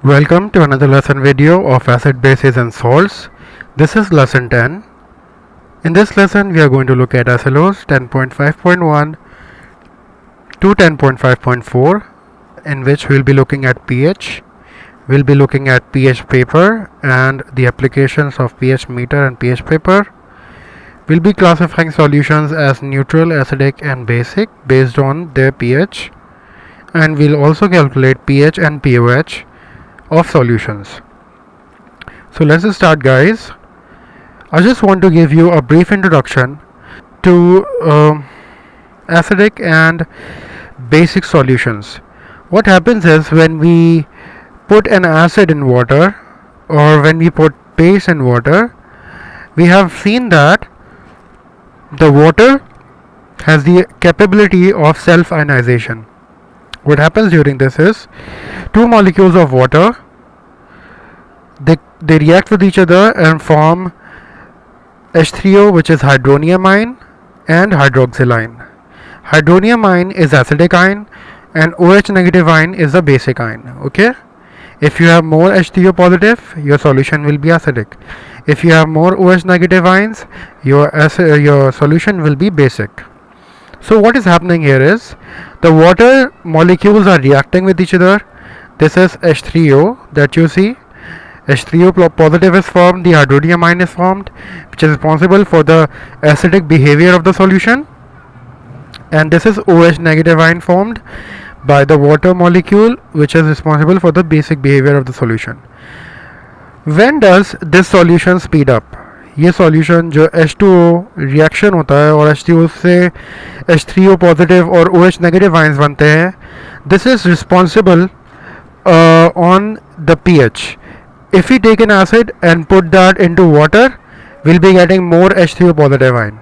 Welcome to another lesson video of acid bases and salts. This is lesson 10. In this lesson we are going to look at SLOs 10.5.1 to 10.5.4, in which we will be looking at pH. We will be looking at pH paper and the applications of pH meter and pH paper. We will be classifying solutions as neutral, acidic and basic based on their pH, and we will also calculate pH and pOH of solutions. So let's start, guys. I just want to give you a brief introduction to acidic and basic solutions. What happens is when we put an acid in water or when we put base in water, we have seen that the water has the capability of self-ionization. What happens during this is two molecules of water, they react with each other and form H3O, which is hydronium ion, and hydroxyl ion. Hydronium ion is acidic ion and OH negative ion is a basic ion. Okay, if you have more H3O positive, your solution will be acidic. If you have more OH negative ions, your solution will be basic. So what is happening here is the water molecules are reacting with each other. This is H3O that you see. H3O positive is formed, the hydronium ion is formed, which is responsible for the acidic behavior of the solution. And this is OH negative ion formed by the water molecule, which is responsible for the basic behavior of the solution. When does this solution speed up? ये solution जो H2O reaction होता है और H3O से H3O positive और OH negative ions बनते हैं, this is responsible on the pH. If we take an acid and put that into water, we'll be getting more H3O positive ion.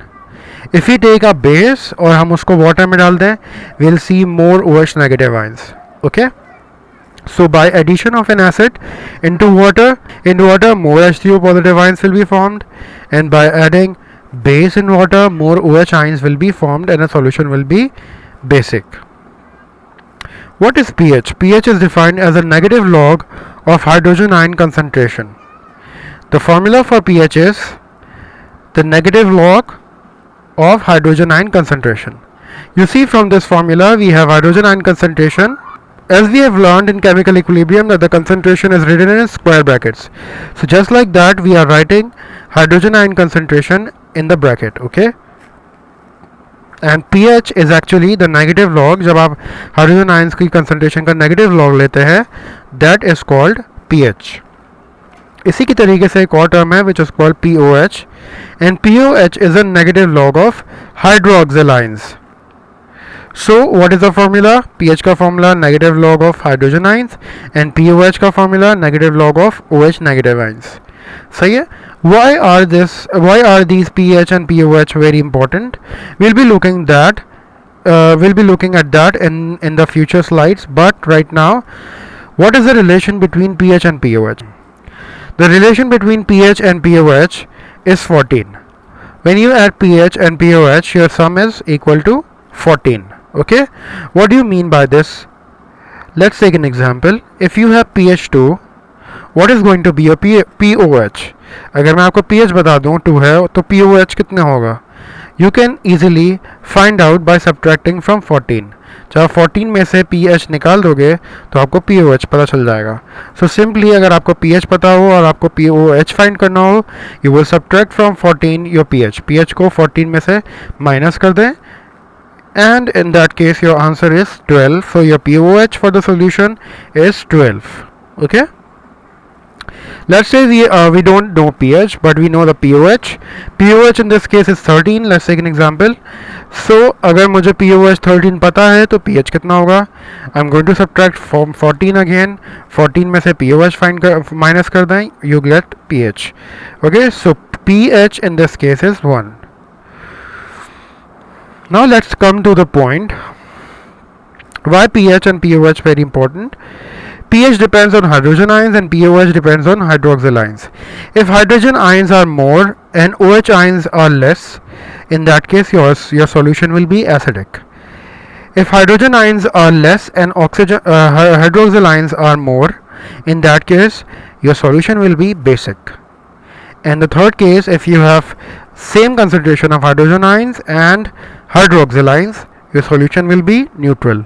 If we take a base और हम उसको water में डाल दें, we'll see more OH negative ions. Okay? So by addition of an acid into water, more H3O positive ions will be formed, and by adding base in water, more OH ions will be formed and a solution will be basic. What is pH? pH is defined as a negative log of hydrogen ion concentration. The formula for pH is the negative log of hydrogen ion concentration. You see, from this formula we have hydrogen ion concentration. As we have learned in chemical equilibrium that the concentration is written in square brackets. So just like that we are writing hydrogen ion concentration in the bracket. Okay? And pH is actually the negative log. जब आप hydrogen ions की concentration का negative log लेते हैं, that is called pH. इसी की तरीके से एक और term है which is called pOH, and pOH is a negative log of hydroxyl ions. So what is the formula? pH का formula negative log of hydrogen ions and pOH का formula negative log of OH negative ions. सही है? Why are these pH and pOH very important? We'll be looking at that in the future slides, but right now, what is the relation between pH and pOH? The relation between pH and pOH is 14. When you add pH and pOH, your sum is equal to 14. Okay? What do you mean by this? Let's take an example. If you have pH 2, what is going to be your pOH? अगर मैं आपको pH बता दूं 2 है तो pOH कितना होगा? You can easily find out by subtracting from 14. जब आप 14 में से pH निकाल दोगे तो आपको pOH पता चल जाएगा. So simply अगर आपको pH पता हो और आपको pOH फाइंड करना हो, you will subtract from 14 your pH. pH को 14 में से माइनस कर दें, and in that case your answer is 12. So your pOH for the solution is 12. Okay? Let's say we don't know pH, but we know the pOH. pOH in this case is 13. Let's take an example. So अगर मुझे pOH 13 पता है तो pH कितना होगा? I'm going to subtract from 14 again. 14 में से pOH minus कर दें, you get pH. Okay, so pH in this case is 1. Now let's come to the point. Why pH and pOH very important? pH depends on hydrogen ions and pOH depends on hydroxyl ions. If hydrogen ions are more and OH ions are less, in that case your solution will be acidic. If hydrogen ions are less and hydroxyl ions are more, in that case your solution will be basic. And the third case, if you have same concentration of hydrogen ions and hydroxyl ions, your solution will be neutral.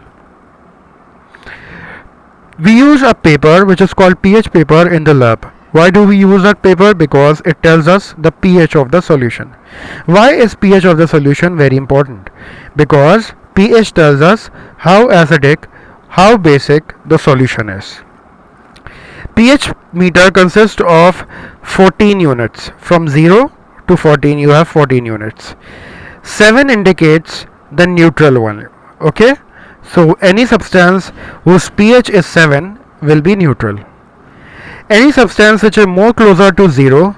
We use a paper which is called pH paper in the lab. Why do we use that paper? Because it tells us the pH of the solution. Why is pH of the solution very important? Because pH tells us how acidic, how basic the solution is. pH meter consists of 14 units. From 0 to 14 you have 14 units. 7 indicates the neutral one. Okay, so any substance whose pH is 7 will be neutral. Any substance which is more closer to 0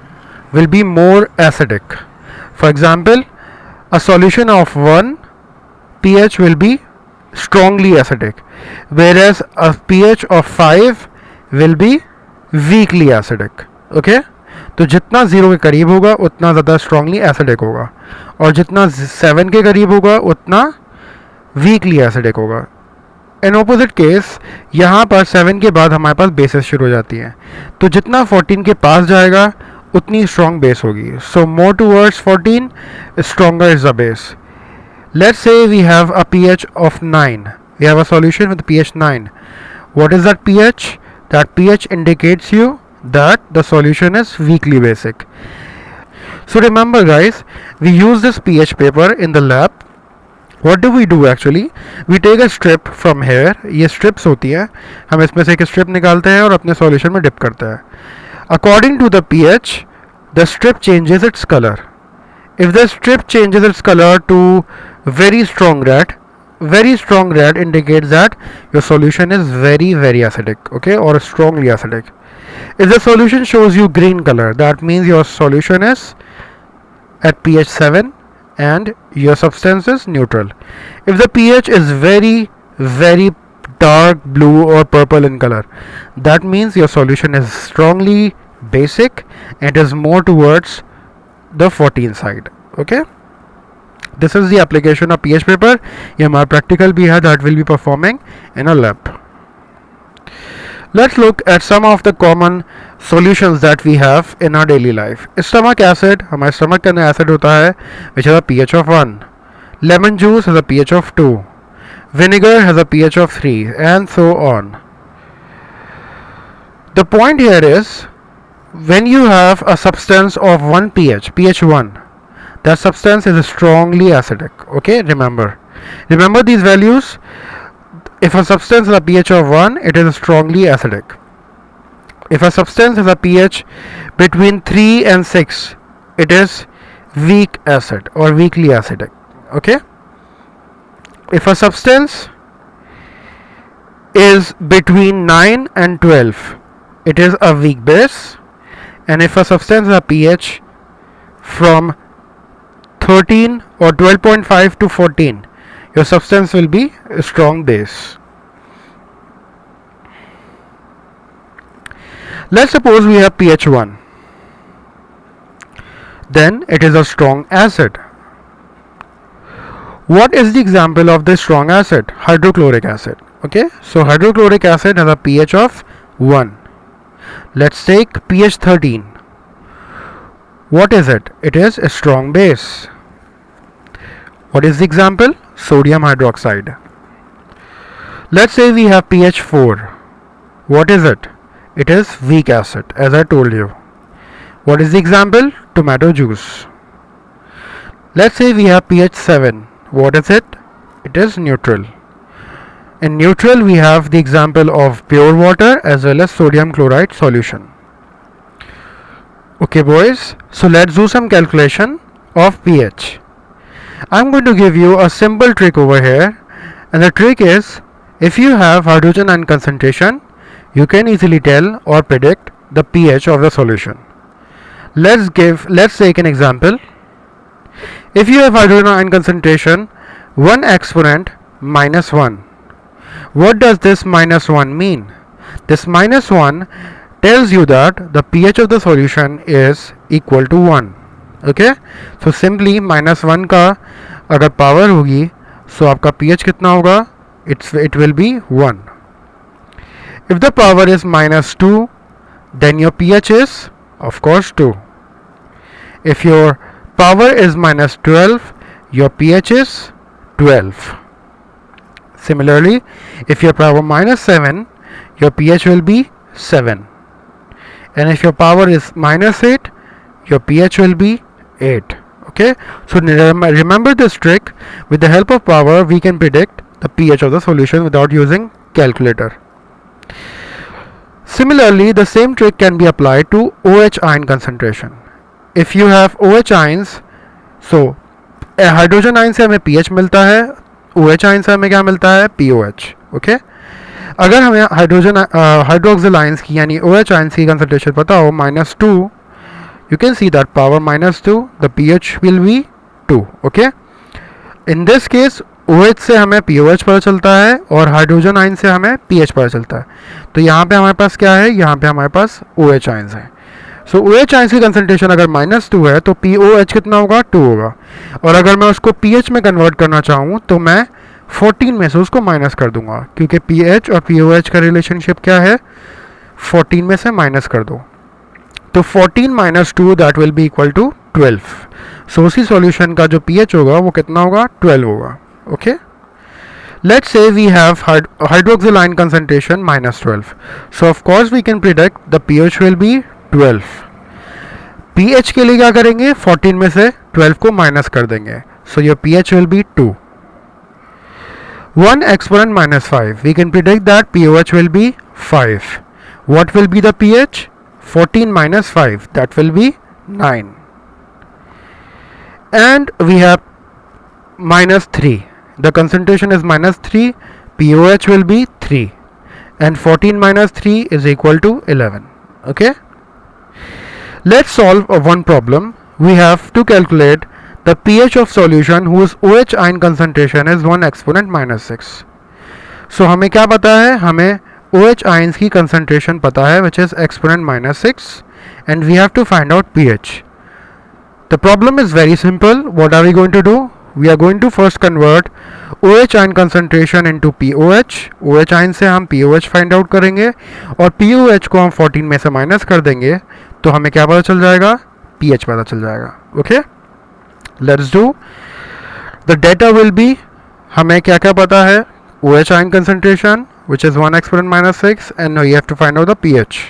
will be more acidic. For example, a solution of 1 pH will be strongly acidic, whereas a pH of 5 will be weakly acidic. Okay, तो जितना 0 के करीब होगा उतना ज़्यादा strongly acidic होगा, और जितना 7 के करीब होगा उतना weakly acidic होगा. इन ऑपोजिट केस यहाँ पर 7 के बाद हमारे पास बेसेस शुरू हो जाती हैं, तो जितना 14 के पास जाएगा उतनी स्ट्रॉन्ग बेस होगी. So more towards 14 stronger is the base. Let's say we have a pH of 9. We have a solution with pH 9. What is that pH? That pH indicates you that the solution is weakly basic. So remember guys, we use this pH paper in the lab. What do we do actually? We take a strip from here. ये strips होती हैं, हम इसमें से एक strip निकालते हैं और अपने solution में dip करते हैं. According to the pH, the strip changes its color. If the strip changes its color to very strong red indicates that your solution is very acidic, okay, or strongly acidic. If the solution shows you green color, that means your solution is at pH 7 and your substance is neutral. If the pH is very dark blue or purple in color, that means your solution is strongly basic and is more towards the 14 side. Okay, this is the application of pH paper. ये हमारा practical भी है that will be performing in a lab. Let's look at some of the common solutions that we have in our daily life. Stomach acid, हमारे stomach के अंदर acid होता है which has a pH of 1. Lemon juice has a pH of 2. Vinegar has a pH of 3, and so on. The point here is, when you have a substance of 1 pH 1, that substance is strongly acidic. Okay, remember these values. If a substance has a pH of 1, it is strongly acidic. If a substance has a pH between 3 and 6, it is weak acid or weakly acidic. Okay, if a substance is between 9 and 12, it is a weak base. And if a substance has a pH from 13 or 12.5 to 14, your substance will be a strong base. Let's suppose we have pH 1. Then it is a strong acid. What is the example of this strong acid? Hydrochloric acid. Okay, so hydrochloric acid has a pH of 1. Let's take pH 13. What is it? It is a strong base. What is the example? Sodium hydroxide. Let's say we have pH 4. What is it? It is weak acid, as I told you. What is the example? Tomato juice. Let's say we have pH 7. What is it? It is neutral. In neutral, we have the example of pure water as well as sodium chloride solution. Okay boys, so let's do some calculation of pH. I'm going to give you a simple trick over here, and the trick is, if you have hydrogen ion concentration, you can easily tell or predict the pH of the solution. Let's take an example. If you have hydrogen ion concentration 1 exponent minus 1, what does this minus 1 mean? This minus 1 tells you that the pH of the solution is equal to 1. Okay, so simply minus 1 का अगर power होगी, so आपका pH कितना होगा? It will be 1. If the power is -2, then your pH is of course 2. If your power is -12, your pH is 12. Similarly, if your power -7, your pH will be 7. And if your power is -8, your pH will be 8. Okay, so remember this trick. With the help of power, we can predict the pH of the solution without using calculator. Similarly, the same trick can be applied to OH ion concentration. If you have OH ions, so hydrogen ion से हमें pH मिलता है, OH ion से हमें क्या मिलता है, POH. Okay, अगर हमें हाइड्रोक्सिल आयंस की यानी OH आयंस की कंसंट्रेशन पता हो -2, you can see that power -2, the pH will be 2. Okay, in this case OH से हमें POH पता चलता है और हाइड्रोजन आयन से हमें pH पता चलता है. तो यहाँ पे हमारे पास क्या है, यहाँ पे हमारे पास OH आयंस है. सो OH आयंस की कंसंट्रेशन अगर -2 है तो POH कितना होगा, 2 होगा. और अगर मैं उसको pH में कन्वर्ट करना चाहूँ तो मैं 14 में से उसको माइनस कर दूंगा, क्योंकि pH और POH का रिलेशनशिप क्या है, 14 में से माइनस कर दो. तो 14 - 2 that will be equal to 12. So उसी सॉल्यूशन का जो pH होगा वो कितना होगा, 12 होगा. Okay, let's say we have hydroxyl ion concentration -12. So of course we can predict the pH will be 12. pH के लिए क्या करेंगे, 14 में से 12 को माइनस कर देंगे. So your pH will be 2. 1 exponent -5, we can predict that pOH will be 5. What will be the pH? 14 - 5, that will be 9. And we have -3. The concentration is -3, pOH will be 3, and 14 - 3 is equal to 11. Okay, let's solve one problem. We have to calculate the pH of solution whose OH ion concentration is 1 exponent -6. So हमें क्या पता है, हमें OH ions की concentration पता है, which is exponent -6, and we have to find out pH. The problem is very simple. What are we going to do? We are going to first convert OH ion concentration into POH. OH ion से हम POH find out करेंगे और POH को हम 14 में से minus कर देंगे, तो हमें क्या पता चल जाएगा, pH पता चल जाएगा. Okay, let's do. The data will be, हमें क्या क्या पता है, OH ion concentration which is 1 exponent -6, and now you have to find out the pH.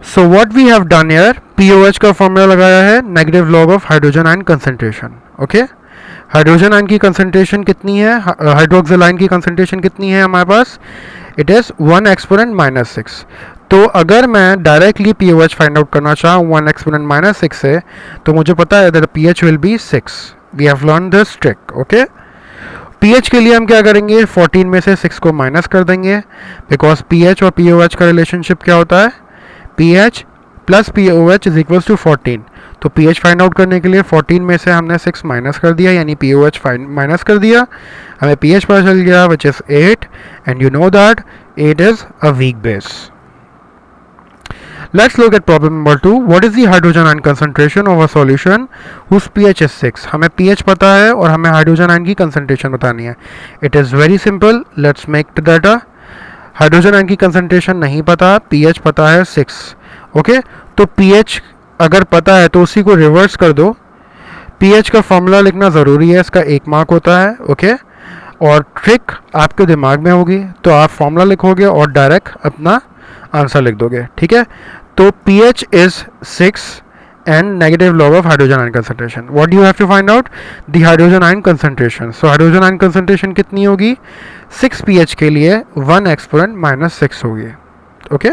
So what we have done here, POH का फॉर्मूला लगाया है negative log of hydrogen ion concentration. Okay, hydrogen ion की concentration कितनी है, hydroxyl ion की concentration कितनी है हमारे पास, इट इज़ 1 exponent -6. तो अगर मैं डायरेक्टली POH फाइंड आउट करना चाहूँ 1 exponent -6 से, तो मुझे पता है that pH will be 6. We have learn this trick. Okay, pH के लिए हम क्या करेंगे, 14 में से 6 को माइनस कर देंगे, बिकॉज pH और POH का रिलेशनशिप क्या होता है, pH plus POH is equals to 14. तो pH फाइंड आउट करने के लिए 14 में से हमने 6 माइनस कर दिया, यानी POH माइनस कर दिया, हमें pH पता चल गया which is 8, and you know that 8 is a weak base. Let's look at problem number 2. What is the hydrogen ion concentration of a solution whose pH is 6? हमें pH पता है और हमें हाइड्रोजन आयन की concentration बतानी है. It is very simple. Let's make the data. Hydrogen ion की concentration नहीं पता, pH पता है 6. ओके, तो pH अगर पता है तो उसी को रिवर्स कर दो. pH का फॉर्मूला लिखना ज़रूरी है, इसका 1 मार्क होता है. ओके, और ट्रिक आपके दिमाग में होगी, तो आप फॉर्मूला लिखोगे और डायरेक्ट अपना आंसर लिख दोगे. ठीक है, तो pH is 6 and negative log of hydrogen ion concentration. What do you have to find out? The hydrogen ion concentration. So hydrogen ion concentration कितनी होगी, 6 pH के लिए 1 exponent -6 होगी. ओके,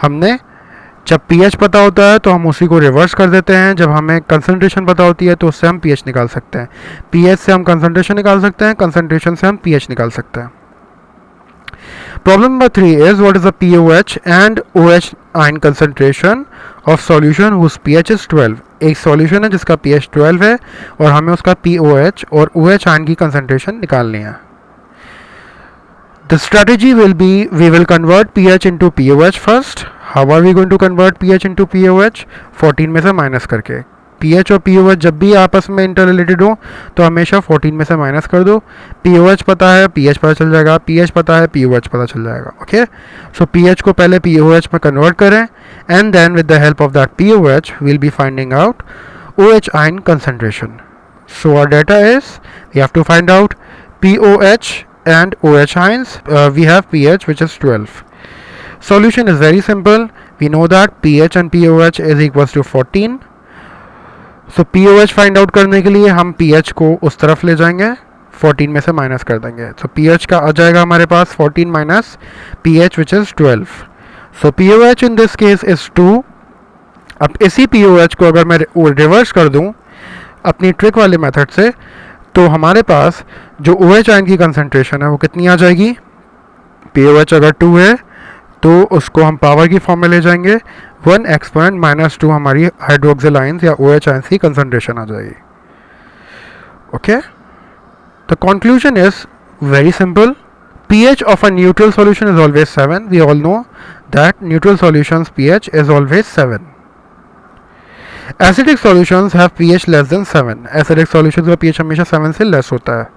हमने जब pH पता होता है तो हम उसी को रिवर्स कर देते हैं, जब हमें कंसंट्रेशन पता होती है तो उससे हम pH निकाल सकते हैं. pH से हम कंसंट्रेशन निकाल सकते हैं, कंसंट्रेशन से हम pH निकाल सकते हैं. Problem number 3 is, what is the POH and OH ion concentration of solution whose pH is 12? एक solution है जिसका pH 12 है और हमें उसका POH और OH ion की concentration निकालनी है. The strategy will be, we will convert pH into POH first. How are we going to convert pH into POH? 14 में से माइनस करके. पीएच और पीओएच जब भी आपस में इंटर रिलेटेड हो तो हमेशा 14 में से माइनस कर दो. पीओएच पता है, पीएच पता चल जाएगा, पीएच पता है, पीओएच पता चल जाएगा. ओके, सो पीएच को पहले पीओएच में कन्वर्ट करें and then with the help of that POH we will be finding out OH ion concentration. So our data is, we have to find out POH and OH ions. We have pH which is 12. Solution is very simple. We know that pH and POH is equals to 14. So POH find out करने के लिए हम pH को उस तरफ ले जाएंगे, 14 में से माइनस कर देंगे. So pH का आ जाएगा हमारे पास 14 minus pH which is 12. So POH in this case is 2. अब इसी POH को अगर मैं रिवर्स कर दूं अपनी ट्रिक वाले मेथड से तो हमारे पास जो OH आयन की कंसंट्रेशन है वो कितनी आ जाएगी. POH अगर 2 है तो उसको हम पावर की फॉर्म में ले जाएंगे, 1 एक्सपोनेंट माइनस 2 हमारी हाइड्रोक्सिल आयंस या OH आयंस की कंसंट्रेशन आ जाएगी. Okay, the conclusion is very simple. pH of a neutral solution is always 7. We all know that neutral solutions pH is always 7. Acidic solutions have pH less than 7. Acidic solutions का pH हमेशा 7 से less होता है.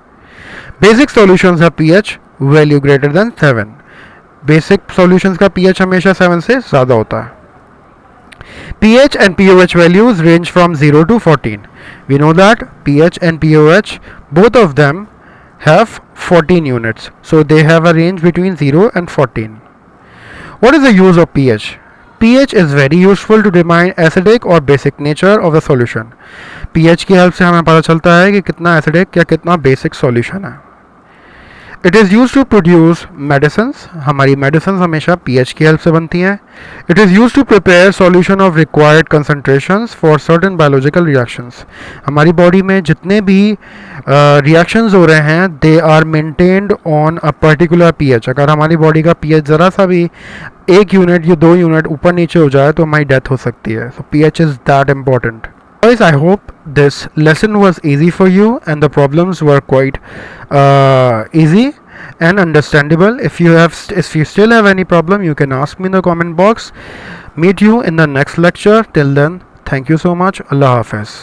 Basic solutions have pH value greater than 7. Basic solutions का pH हमेशा 7 से ज़्यादा होता है. pH and pOH values range from 0 to 14. We know that pH and pOH both of them have 14 units. So they have a range between 0 and 14. What is the use of pH? pH is very useful to determine acidic or basic nature of the solution. pH की help से हमें पता चलता है कि कितना acidic या कितना basic solution है. It is used to produce medicines. हमारी medicines हमेशा pH की हेल्प से बनती हैं. It is used to prepare solution of required concentrations for certain biological reactions. हमारी बॉडी में जितने भी reactions हो रहे हैं they are maintained on a particular pH. अगर हमारी बॉडी का pH ज़रा सा भी 1 यूनिट या 2 यूनिट ऊपर नीचे हो जाए तो हमारी डेथ हो सकती है. So pH is that important. Guys, I hope this lesson was easy for you and the problems were quite easy and understandable. If you still have any problem, you can ask me in the comment box. Meet you in the next lecture. Till then, thank you so much. Allah Hafiz.